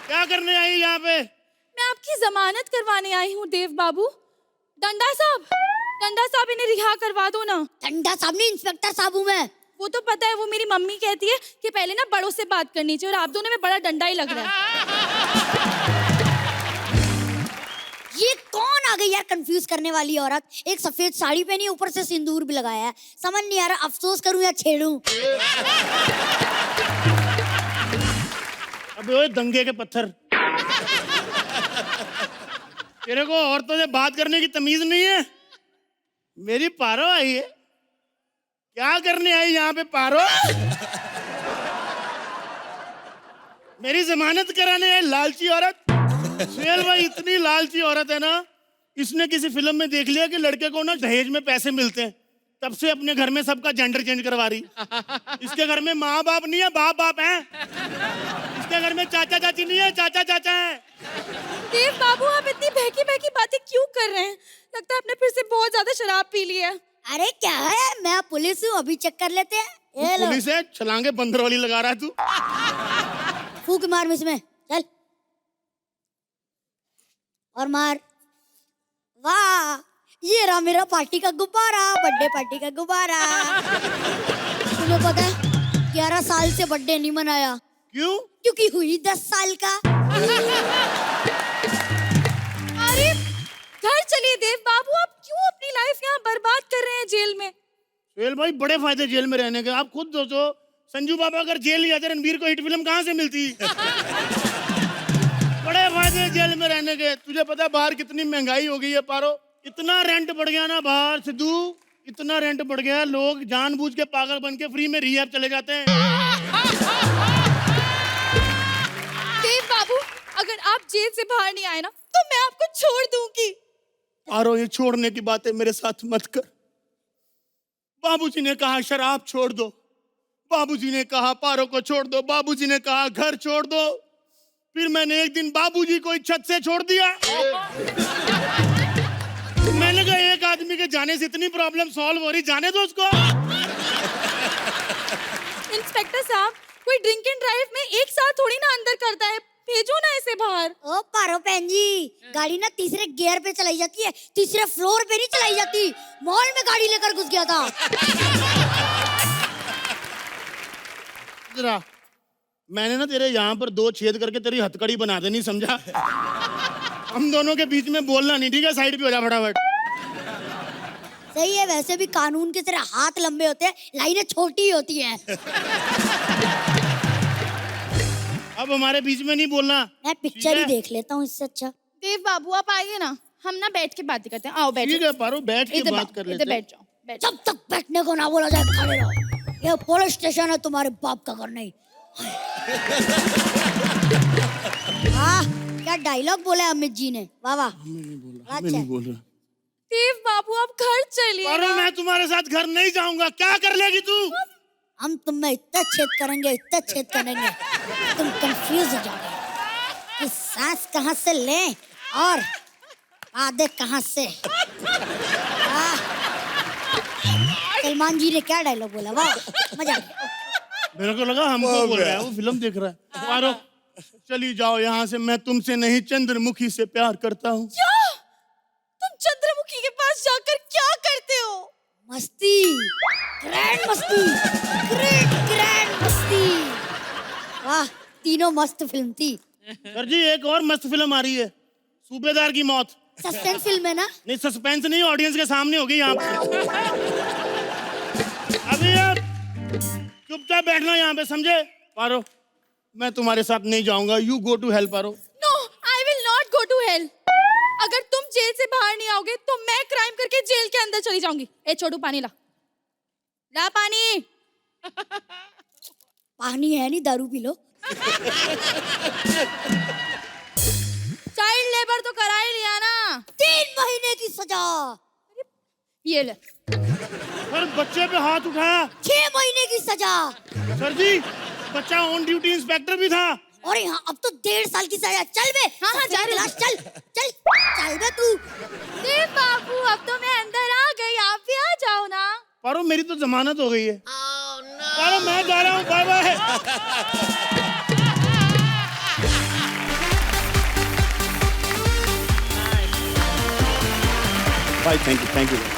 क्या करने आई यहाँ पे? मैं आपकी जमानत करवाने आई हूँ देव बाबू। डंडा साहब इन्हें रिहा करवा दो ना। डंडा साहब नहीं, इंस्पेक्टर साहब हूँ मैं। वो तो पता है, वो मेरी मम्मी कहती है कि पहले ना बड़ों से बात करनी चाहिए, और आप दोनों में बड़ा डंडा ही लग रहा है। ये कौन आ गई यार कंफ्यूज करने वाली औरत? एक सफेद साड़ी पहनी, ऊपर से सिंदूर भी लगाया है। समझ नहीं आ रहा अफसोस करूं या छेड़ूं। अबे ओए दंगे के पत्थर, तेरे को औरतों से बात करने की तमीज नहीं है? मेरी पारो आई है, क्या करने आई यहाँ पे पारो? मेरी जमानत कराने आई लालची औरत। सुहेल भाई इतनी लालची औरत है ना, इसने किसी फिल्म में देख लिया कि लड़के को ना दहेज में पैसे मिलते हैं, तब से अपने घर में सबका जेंडर चेंज करवा रही। इसके घर में माँ बाप नहीं है, बाप बाप है। इसके घर में चाचा चाची नहीं है, चाचा चाचा है। देव बाबू, आप इतनी बहकी बहकी बातें क्यों कर रहे हैं? लगता है आपने फिर से बहुत ज्यादा शराब पी ली है। अरे क्या है, मैं पुलिस हूँ, अभी चेक कर लेते हैं। ये लो। पुलिस है, छलांगे बंदर वाली लगा रहा है तू। फूक मार में इसमें, चल और मार। वाह, ये रहा मेरा पार्टी का गुब्बारा, बर्थडे पार्टी का गुब्बारा। तुम्हें पता है 11 साल से बर्थडे नहीं मनाया। क्यों? क्योंकि हुई 10 साल का। अरे घर चलिए देव बाबू, आप क्यों अपनी लाइफ यहाँ बर्बाद कर रहे हैं जेल में? सुहेल भाई बड़े फायदे जेल में रहने के। आप खुद सोचो, संजू बाबा अगर जेल नहीं जाते रणबीर को हिट फिल्म कहाँ से मिलती? बड़े फायदे जेल में रहने के। तुझे पता बाहर कितनी महंगाई हो गई है पारो? इतना रेंट बढ़ गया ना बाहर सिद्धू, इतना रेंट बढ़ गया, लोग जानबूझ के पागल बन के फ्री में रिहैब चले जाते हैं। देव बाबू, अगर आप जेल से बाहर नहीं आए ना तो मैं आपको छोड़ दूंगी। पारो ये छोड़ने की बातें मेरे साथ मत कर। बाबूजी ने कहा शराब छोड़ दो, बाबूजी ने कहा पारो को छोड़ दो, बाबूजी ने कहा घर छोड़ दो, फिर मैंने एक दिन बाबूजी को छत से छोड़ दिया। मैंने कहा एक आदमी के जाने से इतनी प्रॉब्लम सॉल्व हो रही, जाने दो उसको। इंस्पेक्टर साहब, कोई ड्रिंक एंड ड्राइव में एक साथ थोड़ी ना अंदर करता है, भेजो ना इसे बाहर। ओ पारो बहन जी, गाड़ी ना तीसरे गियर पे चलाई जाती है, तीसरे फ्लोर पे नहीं चलाई जाती। मॉल में गाड़ी लेकर घुस गया था। जरा मैंने ना तेरे यहाँ पर 2 छेद करके तेरी हथकड़ी बना देनी, समझा? हम दोनों के बीच में बोलना नहीं, ठीक है? साइड पे हो जा फटाफट। सही है, वैसे भी कानून की तरह हाथ लंबे होते हैं, लाइनें छोटी होती हैं। अब हमारे बीच में नहीं बोलना। मैं पिक्चर ही देख लेता हूँ इससे अच्छा। देव बाबू आप आइए ना, हम ना बैठ के बातें करते हैं। आओ बैठो। ठीक है पारो, बैठ के इधर बात कर लेते हैं। बैठ जाओ, बैठ जाओ। जब तक बैठने को ना बोला जाए खड़े रहो। ये पुलिस स्टेशन है, तुम्हारे बाप का घर नहीं। हाँ, क्या डायलॉग बोला है अमित जी ने, वाह वाह। मैं नहीं बोल रहा। देव बाबू आप घर चलिए। पारो मैं तुम्हारे साथ घर नहीं जाऊंगा। क्या कर लेगी तू? हम तुम में इतना छेद करेंगे, इतना छेद करेंगे, तुम कंफ्यूज हो जाओगे कि सांस कहाँ से लें और आधे कहाँ से। सलमान जी ने क्या डायलॉग बोला, वाह मजा आ गया। मेरे को लगा हमको बोल रहा है, वो फिल्म देख रहा है। पारो चली जाओ यहाँ से, मैं तुमसे नहीं चंद्रमुखी से प्यार करता हूँ। क्या? तुम चंद्रमुखी के पास जाकर क्या करते हो? मस्ती, ग्रैंड मस्ती, ग्रैंड मस्ती। वाह, तीनों मस्त फिल्म थी। सर जी एक और मस्त फिल्म आ रही है, सूबेदार की मौत। सस्पेंस फिल्म है ना? नहीं सस्पेंस नहीं, ऑडियंस के सामने होगी यहाँ पे। अभी आप चुपचाप बैठना यहाँ पे, समझे? पारो मैं तुम्हारे साथ नहीं जाऊंगा। You go to hell Paro. No, I will not go to hell. अगर तुम जेल से बाहर नहीं आओगे तो मैं क्राइम करके जेल के अंदर चली जाऊंगी। ए छोटू पानी ला, ला पानी। पानी है नहीं, दारू पी लो। चाइल्ड लेबर तो करा ही लिया ना। 3 महीने की सजा। ये ले। सर बच्चे पे हाथ उठाया। 6 महीने की सजा। सर जी बच्चा ऑन ड्यूटी इंस्पेक्टर भी था। और यहाँ अब तो 1.5 साल की सजा। चल बे। हाँ हाँ जा रही हूँ। चल चल चल बे तू। देव बाबू अब तो मैं अंदर आ गई, आप भी आ जाओ ना। पारो मेरी तो जमानत हो गई है। पारो मैं जा रहा हूँ, बाय बाय। भाई thank you sir.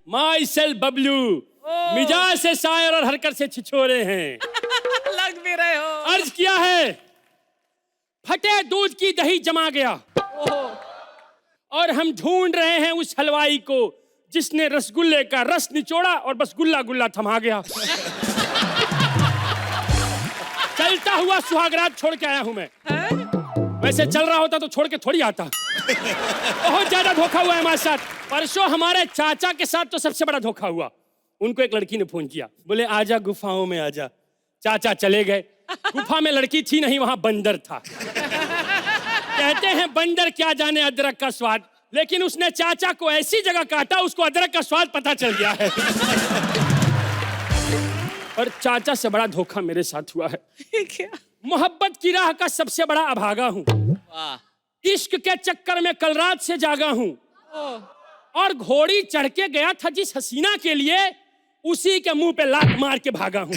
My self Bablu, मिजाज से शायर और हरकत से छिछोरे हैं। लग भी रहे हो। अर्ज किया है फटे दूध की दही जमा गया और हम ढूंढ रहे हैं उस हलवाई को जिसने रसगुल्ले का रस निचोड़ा और बस गुल्ला गुल्ला थमा गया। चलता हुआ सुहागरात छोड़ के आया हूं मैं। वैसे चल रहा होता तो छोड़ के थोड़ी आता। बहुत ज्यादा धोखा हुआ है हमारे साथ। परसों हमारे चाचा के साथ तो सबसे बड़ा धोखा हुआ। उनको एक लड़की ने फोन किया, बोले आजा गुफाओं में आजा। चाचा चले गए। गुफा में लड़की थी नहीं, वहां बंदर था। कहते हैं बंदर क्या जाने अदरक का स्वाद, लेकिन उसने चाचा को ऐसी जगह काटा उसको अदरक का स्वाद पता चल गया है। और चाचा से बड़ा धोखा मेरे साथ हुआ है। मोहब्बत की राह का सबसे बड़ा अभागा हूं। इश्क के चक्कर में कल रात से जागा हूं और घोड़ी चढ़ के गया था जिस हसीना के लिए, उसी के मुंह पे लात मार के भागा हूं।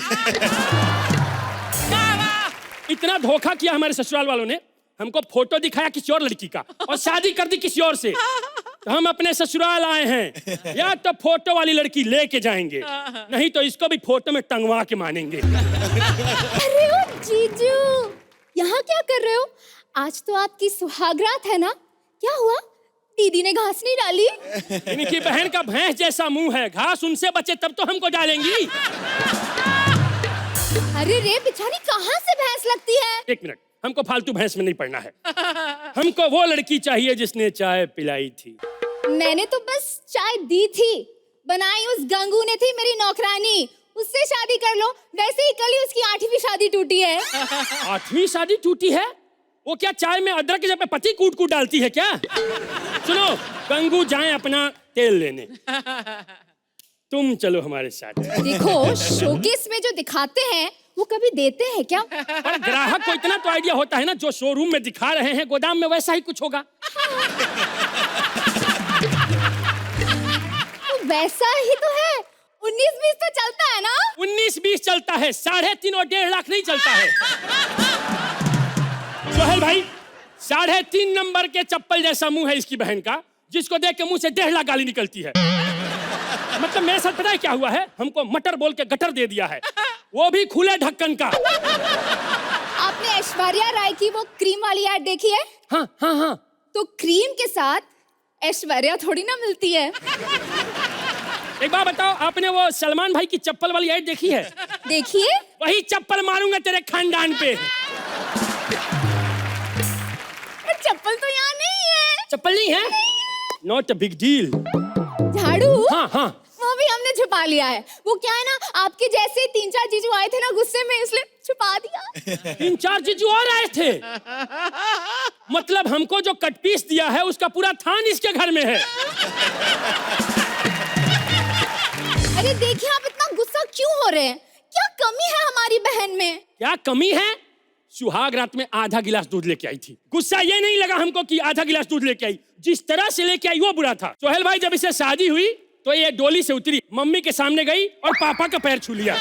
इतना धोखा किया हमारे ससुराल वालों ने। हमको फोटो दिखाया किसी और लड़की का और शादी कर दी किसी और से। तो हम अपने ससुराल आए हैं, या तो फोटो वाली लड़की लेके जाएंगे, नहीं तो इसको भी फोटो में टंगवा के मानेंगे। अरे ओ जीजू, यहाँ क्या कर रहे हो? आज तो आपकी सुहागरात है ना? क्या हुआ? दीदी ने घास नहीं डाली? इनकी बहन का भैंस जैसा मुंह है, घास उनसे बचे तब तो हमको डालेंगी। अरे रे बेचारी, कहाँ से भैंस लगती है? एक मिनट, हमको फालतू भैंस में नहीं पड़ना है। हमको वो लड़की चाहिए जिसने चाय पिलाई थी। मैंने तो बस चाय दी थी, बनाई उस गंगू ने थी मेरी नौकरानी। उससे शादी कर लो। वैसे ही कल ही उसकी 8वीं शादी टूटी है। 8वीं शादी टूटी है? वो क्या चाय में अदरक के जगह पत्ती कूट कूट डालती है क्या? सुनो, गंगू जाएं अपना तेल लेने, तुम चलो हमारे साथ। देखो, शोकेस में जो दिखाते हैं वो कभी देते हैं क्या? पर ग्राहक को इतना तो आइडिया होता है ना, जो शोरूम में दिखा रहे हैं गोदाम में वैसा ही कुछ होगा। तो वैसा ही तो है। 19-20 तो चलता है ना? 19-20 चलता है, 3.5 और 1.5 लाख नहीं चलता है। सोहेल भाई, 3.5 नंबर के चप्पल जैसा मुंह है इसकी बहन का, जिसको देख के मुंह से 1.5 लाख गाली निकलती है। मतलब मेरे साथ पता है क्या हुआ है? हमको मटर बोल के गटर दे दिया है, वो भी खुले ढक्कन का। आपने ऐश्वर्या राय की वो क्रीम वाली ऐड देखी है? हाँ हाँ हाँ। तो क्रीम के साथ ऐश्वर्या थोड़ी ना मिलती है। एक बात बताओ, आपने वो सलमान भाई की चप्पल वाली ऐड देखी है? देखिए, वही चप्पल मारूंगा तेरे खानदान पे। पर चप्पल तो यहाँ नहीं है। चप्पल नहीं है? Not a big deal. झाड़ू? हाँ हाँ, वो भी हमने छुपा लिया है। वो क्या है ना, आपके जैसे 3-4 जीजू आए थे ना गुस्से में, इसलिए छुपा दिया। 3-4 जीजू और आए थे? मतलब हमको जो कट पीस दिया है उसका पूरा थान इसके घर में है। अरे देखिए, आप इतना गुस्सा क्यों हो रहे हैं? क्या कमी है हमारी बहन में? क्या कमी है? सुहाग रात में आधा गिलास दूध लेके आई थी। गुस्सा ये नहीं लगा हमको कि आधा गिलास दूध लेके आई, जिस तरह से लेके आई वो बुरा था। सोहेल भाई, जब इसे शादी हुई तो ये डोली से उतरी, मम्मी के सामने गई और पापा का पैर छू लिया।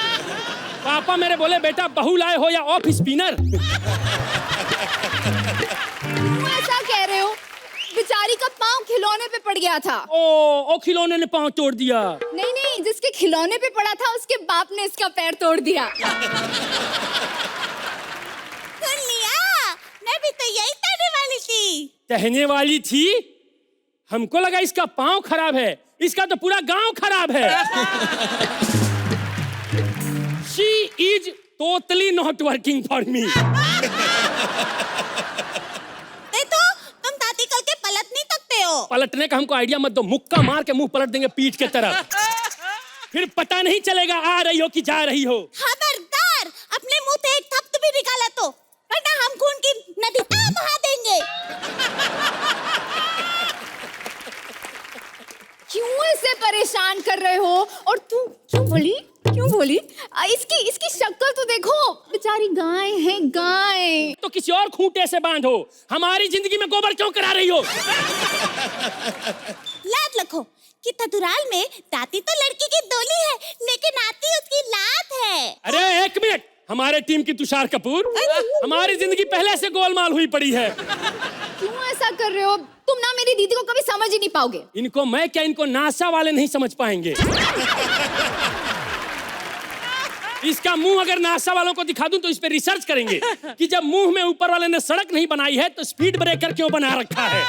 पापा मेरे बोले, बेटा बहू लाए हो या ऑफ स्पिनर? क्यों ऐसा कह रहे हो? बेचारी का पाँव खिलौने पे पड़ गया था। ओ खिलौने ने पाँव तोड़ दिया? नहीं नहीं, जिसके खिलौने पे पड़ा था उसके बाप ने इसका पैर तोड़ दिया। सुन लिया, मैं भी तो यही कहने वाली थी। कहने वाली थी? हमको लगा इसका पाँव खराब है, इसका तो पूरा गांव खराब है। She is totally not working for me. तो तुम ताती कल के पलट नहीं सकते हो। पलटने का हमको आइडिया मत दो, मुक्का मार के मुंह पलट देंगे पीठ के तरफ। फिर पता नहीं चलेगा आ रही हो कि जा रही हो। खबरदार, अपने मुंह से एक थप्पड़ भी निकाला तो वरना हम खून की नदी बहा देंगे। क्यों ऐसे परेशान कर रहे हो? और तू क्यों बोली? इसकी शक्ल तो देखो, बेचारी गाय है गाय। तो किसी और खूंटे से बांधो, हमारी जिंदगी में गोबर क्यों करा रही हो? लात लखो कि तदुराल में ताती तो लड़की की डोली है, लेकिन आती उसकी लात है। अरे एक मिनट, हमारे टीम की तुषार कपूर, हमारी जिंदगी पहले से गोलमाल हुई पड़ी है। क्यों ऐसा कर रहे हो? तुम ना मेरी दीदी को कभी समझ ही नहीं पाओगे। इनको मैं क्या, इनको नासा वाले नहीं समझ पाएंगे। इसका मुंह अगर नासा वालों को दिखा दूं तो इस पे रिसर्च करेंगे कि जब मुंह में ऊपर वाले ने सड़क नहीं बनाई है तो स्पीड ब्रेकर क्यों बना रखा है।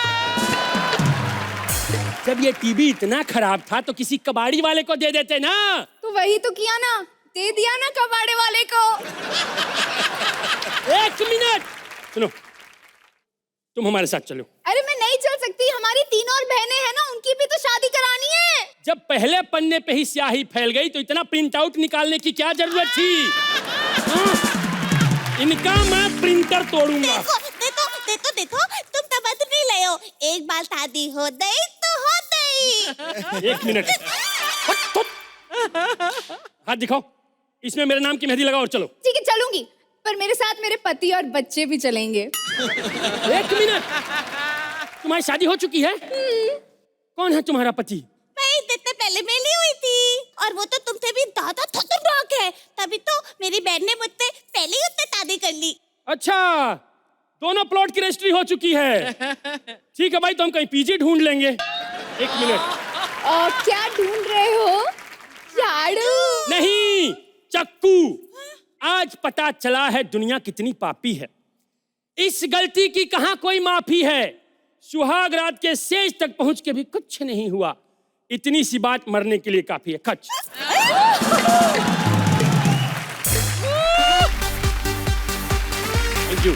जब ये टीवी इतना खराब था तो किसी कबाड़ी वाले को दे देते ना। तो वही तो किया ना, दे दिया ना कबाड़े वाले को। 1 मिनट सुनो, तुम हमारे साथ चलो। अरे मैं नहीं चल सकती, हमारी 3 और बहनें हैं ना, उनकी भी तो शादी करानी है। जब पहले पन्ने पे ही स्याही फैल गई तो इतना प्रिंट आउट निकालने की क्या जरूरत थी? हाँ? इनका मैं प्रिंटर तोड़ूंगा। देखो तुम तबद नहीं लायो, एक बार शादी हो गई तो हो गई। 1 मिनट हाथ दिखाओ, इसमें मेरे नाम की मेहंदी लगाओ और चलो। ठीक है चलूंगी, पर मेरे साथ मेरे पति और बच्चे भी चलेंगे। 1 मिनट, तुम्हारी शादी हो चुकी है? कौन है तुम्हारा पति? मैं इतने पहले मिली हुई थी, और वो तो तुमसे भी ज्यादा खतरनाक है, तभी तो मेरी बहन ने मुझसे पहले ही उससे शादी कर ली। अच्छा, दोनों प्लॉट की रजिस्ट्री हो चुकी है। ठीक है भाई, तो हम कहीं पीजी ढूंढ लेंगे। 1 मिनट। और क्या ढूंढ रहे हो? झाड़ू? नहीं, चक्कू। आज पता चला है दुनिया कितनी पापी है। इस गलती की कहां कोई माफी है। सुहाग रात के सेज तक पहुंच के भी कुछ नहीं हुआ। इतनी सी बात मरने के लिए काफी है। खच। Thank you.